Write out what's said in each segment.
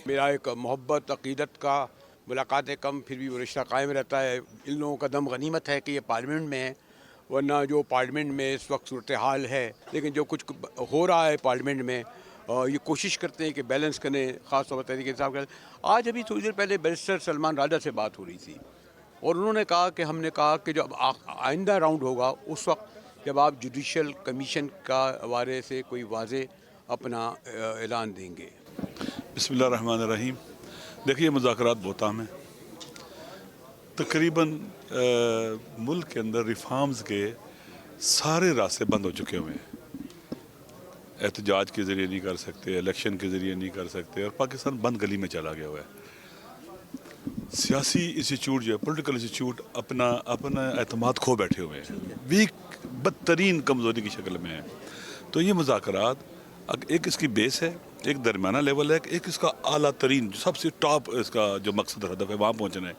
میرا ایک محبت عقیدت کا ملاقاتیں کم پھر بھی وہ رشتہ قائم رہتا ہے. ان لوگوں کا دم غنیمت ہے کہ یہ پارلیمنٹ میں ہے، ورنہ جو پارلیمنٹ میں اس وقت صورتحال ہے، لیکن جو کچھ ہو رہا ہے پارلیمنٹ میں یہ کوشش کرتے ہیں کہ بیلنس کریں، خاص طور پر تحریک انصاف کا. آج ابھی تھوڑی دیر پہلے بیرسٹر سلمان راجہ سے بات ہو رہی تھی اور انہوں نے کہا کہ ہم نے کہا کہ جب آئندہ راؤنڈ ہوگا اس وقت جب آپ جوڈیشل کمیشن کا حوالے سے کوئی واضح اپنا اعلان دیں گے. بسم اللہ الرحمن الرحیم. دیکھیے مذاکرات بہت اہم ہیں. تقریباً ملک کے اندر ریفارمز کے سارے راستے بند ہو چکے ہوئے ہیں. احتجاج کے ذریعے نہیں کر سکتے، الیکشن کے ذریعے نہیں کر سکتے، اور پاکستان بند گلی میں چلا گیا ہوا ہے. سیاسی انسٹیٹیوٹ جو ہے، پولیٹیکل انسٹیٹیوٹ اپنا اعتماد کھو بیٹھے ہوئے ہیں، ویک بدترین کمزوری کی شکل میں ہے. تو یہ مذاکرات ایک اس کی بیس ہے، ایک درمیانہ لیول ہے، ایک اس کا اعلیٰ ترین سب سے ٹاپ اس کا جو مقصد ہدف ہے وہاں پہنچنا ہے.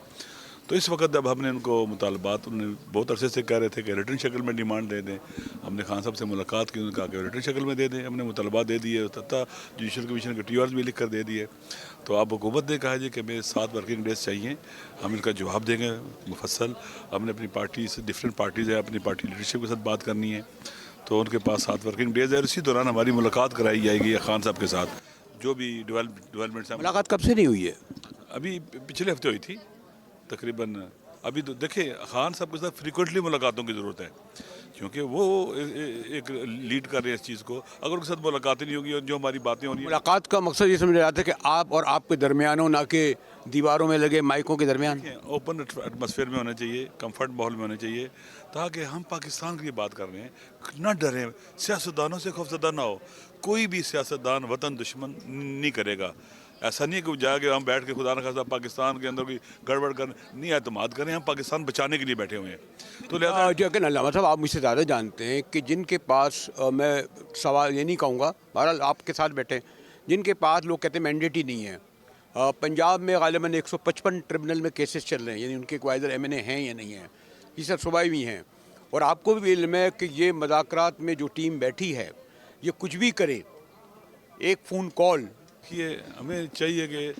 تو اس وقت جب ہم نے ان کو مطالبات، انہوں نے بہت عرصے سے کہہ رہے تھے کہ ریٹن شکل میں ڈیمانڈ دے دیں. ہم نے خان صاحب سے ملاقات کی، انہوں نے کہا کہ ریٹن شکل میں دے دیں. ہم نے مطالبات دے دیے، حتیٰ جوڈیشل کمیشن کے ٹی آرز بھی لکھ کر دے دیے. تو اب حکومت نے کہا جی کہ ہمیں 7 ورکنگ ڈیز چاہیے، ہم ان کا جواب دیں گے مفصل. ہم نے اپنی پارٹی سے، ڈفرینٹ پارٹیز ہیں، اپنی پارٹی لیڈرشپ کے ساتھ بات کرنی ہے. تو ان کے پاس 7 ورکنگ ڈیز ہے، اور اسی دوران ہماری ملاقات کرائی جائے گی خان صاحب کے ساتھ. جو بھی ڈیولپمنٹس ہیں. ملاقات کب سے نہیں ہوئی ہے؟ ابھی پچھلے ہفتے ہوئی تھی تقریباً. ابھی تو دیکھیں خان صاحب کے ساتھ فریکوینٹلی ملاقاتوں کی ضرورت ہے، کیونکہ وہ ایک لیڈ کر رہے ہیں اس چیز کو. اگر ان کے ساتھ ملاقاتیں نہیں ہوگی اور جو ہماری باتیں ہو رہی ہیں. ملاقات کا مقصد یہ سمجھ رہا تھا کہ آپ اور آپ کے درمیان ہو، نہ کہ دیواروں میں لگے مائکوں کے درمیان. اوپن ایٹماسفیئر میں ہونا چاہیے، کمفرٹ ماحول میں ہونا چاہیے، تاکہ ہم پاکستان کی یہ بات کر رہے ہیں، نہ ڈریں، سیاستدانوں سے خوفزدہ نہ ہو. کوئی بھی سیاستدان وطن دشمن نہیں کرے گا. ایسا نہیں کہ وہ جائے کہ ہم بیٹھ کے خدا نخواستہ پاکستان کے اندر کوئی گڑبڑ کر نہیں. اعتماد کریں، ہم پاکستان بچانے کے لیے بیٹھے ہوئے ہیں. تو لہٰذا لیکن علامہ صاحب آپ مجھ سے زیادہ جانتے ہیں کہ جن کے پاس، میں سوال یہ نہیں کہوں گا، بہرحال آپ کے ساتھ بیٹھے، جن کے پاس لوگ کہتے ہیں مینڈیٹ ہی نہیں ہے. پنجاب میں غالباً 155 ٹریبونل میں کیسز چل رہے ہیں، یعنی ان کے کوئی ادھر ایم این اے ہیں یا نہیں ہیں. یہ سب صوبائی بھی ہیں. اور آپ کو بھی علم ہے کہ یہ مذاکرات میں جو ٹیم بیٹھی ہے یہ کچھ بھی کرے، ایک فون کال. یہ ہمیں چاہیے کہ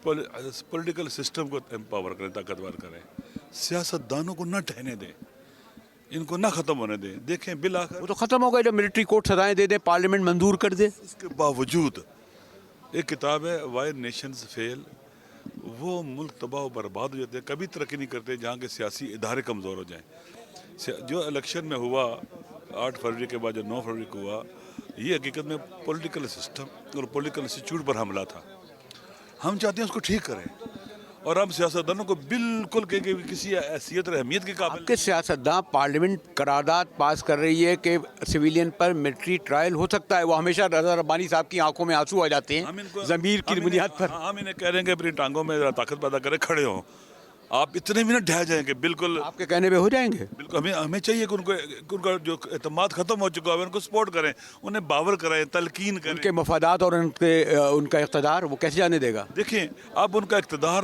پولیٹیکل سسٹم کو امپاور کریں، طاقتور کریں. سیاستدانوں کو نہ ٹھہرنے دیں، ان کو نہ ختم ہونے دیں. دیکھیں بالآخر وہ تو ختم ہو گئے جب ملٹری کورٹ سزائیں دے دیں، پارلیمنٹ منظور کر دے. اس کے باوجود ایک کتاب ہے وائی نیشنز فیل، وہ ملک تباہ و برباد ہو جاتے ہیں، کبھی ترقی نہیں کرتے جہاں کے سیاسی ادارے کمزور ہو جائیں. جو الیکشن میں ہوا 8 فروری کے بعد جو 9 فروری کو ہوا، یہ حقیقت میں پولیٹیکل سسٹم اور پولیٹیکل انسٹیٹیوٹ پر حملہ تھا. ہم چاہتے ہیں اس کو ٹھیک کریں، اور ہم سیاستدانوں کو بالکل کہ کسی حیثیت اور اہمیت کے قابل. آپ کے سیاستداں پارلیمنٹ قرارداد پاس کر رہی ہے کہ سویلین پر ملٹری ٹرائل ہو سکتا ہے. وہ ہمیشہ رضا ربانی صاحب کی آنکھوں میں آنسو آ جاتے ہیں ضمیر کی بنیاد پر. ہم انہیں کہہ رہے ہیں کہ اپنی ٹانگوں میں طاقت پیدا کریں، کھڑے ہوں. آپ اتنے بھی نہ ڈھہ جائیں کہ بالکل آپ کے کہنے پہ ہو جائیں گے. بالکل ہمیں چاہیے کہ ان کا جو اعتماد ختم ہو چکا ہے ان کو سپورٹ کریں، انہیں باور کرائیں، تلقین کریں. ان کے مفادات اور ان کا اقتدار وہ کیسے جانے دے گا؟ دیکھیں اب ان کا اقتدار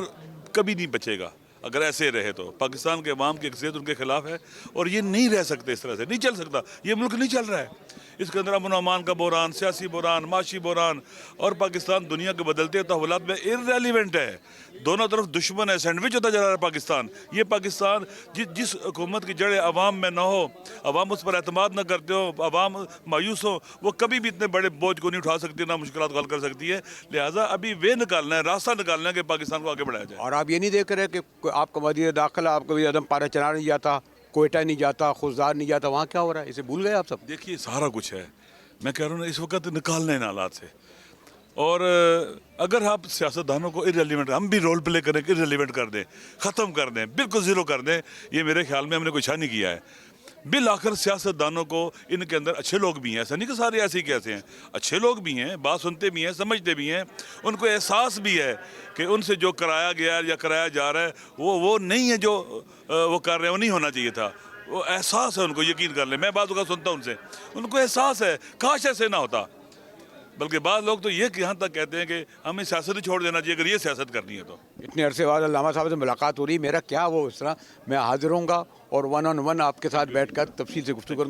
کبھی نہیں بچے گا اگر ایسے رہے تو. پاکستان کے عوام کی اکثریت ان کے خلاف ہے، اور یہ نہیں رہ سکتے اس طرح سے، نہیں چل سکتا. یہ ملک نہیں چل رہا ہے. اس کے اندر امن و امان کا بحران، سیاسی بحران، معاشی بحران، اور پاکستان دنیا کے بدلتے تحولات میں ارریلیونٹ ہے. دونوں طرف دشمن ہے، سینڈوچ ہوتا جا رہا ہے پاکستان. یہ پاکستان جس حکومت کی جڑیں عوام میں نہ ہو، عوام اس پر اعتماد نہ کرتے ہو، عوام مایوس ہو، وہ کبھی بھی اتنے بڑے بوجھ کو نہیں اٹھا سکتی، نہ مشکلات کو حل کر سکتی ہے. لہٰذا ابھی وہ نکالنا ہے، راستہ نکالنا ہے کہ پاکستان کو آگے بڑھایا جائے. اور آپ یہ نہیں دیکھ رہے کہ آپ کا وزیر داخلہ، آپ کا وزیر اعظم پارا چنار نہیں جاتا، کوئٹہ نہیں جاتا، خوزدار نہیں جاتا، وہاں کیا ہو رہا ہے؟ اسے بھول گئے آپ سب؟ دیکھیے سارا کچھ ہے. میں کہہ رہا ہوں نا اس وقت نکالنا ہے ان حالات سے. اور اگر آپ سیاستدانوں کو ارریلیونٹ، ہم بھی رول پلے کریں کہ ارریلیونٹ کر دیں، ختم کر دیں، بالکل زیرو کر دیں، یہ میرے خیال میں ہم نے کوئی اچھا نہیں کیا ہے. بالآخر سیاستدانوں کو، ان کے اندر اچھے لوگ بھی ہیں، ایسا نہیں کہ سارے ایسے ہی کیسے ہیں، اچھے لوگ بھی ہیں، بات سنتے بھی ہیں، سمجھتے بھی ہیں. ان کو احساس بھی ہے کہ ان سے جو کرایا گیا ہے یا کرایا جا رہا ہے وہ نہیں ہے جو وہ کر رہے ہیں، وہ نہیں ہونا چاہیے تھا. وہ احساس ہے ان کو، یقین کر لیں. میں بعض اوقات سنتا ہوں ان سے، ان کو احساس ہے کاش ایسے نہ ہوتا. بلکہ بعض لوگ تو یہ یہاں تک کہتے ہیں کہ ہمیں سیاست ہی چھوڑ دینا چاہیے اگر یہ سیاست کرنی ہے تو. اتنے عرصے بعد علامہ صاحب سے ملاقات ہو رہی ہے، میرا کیا وہ اس طرح، میں حاضر ہوں گا اور 1 on 1 آپ کے ساتھ بیٹھ کر تفصیل سے گفتگو کروں گا.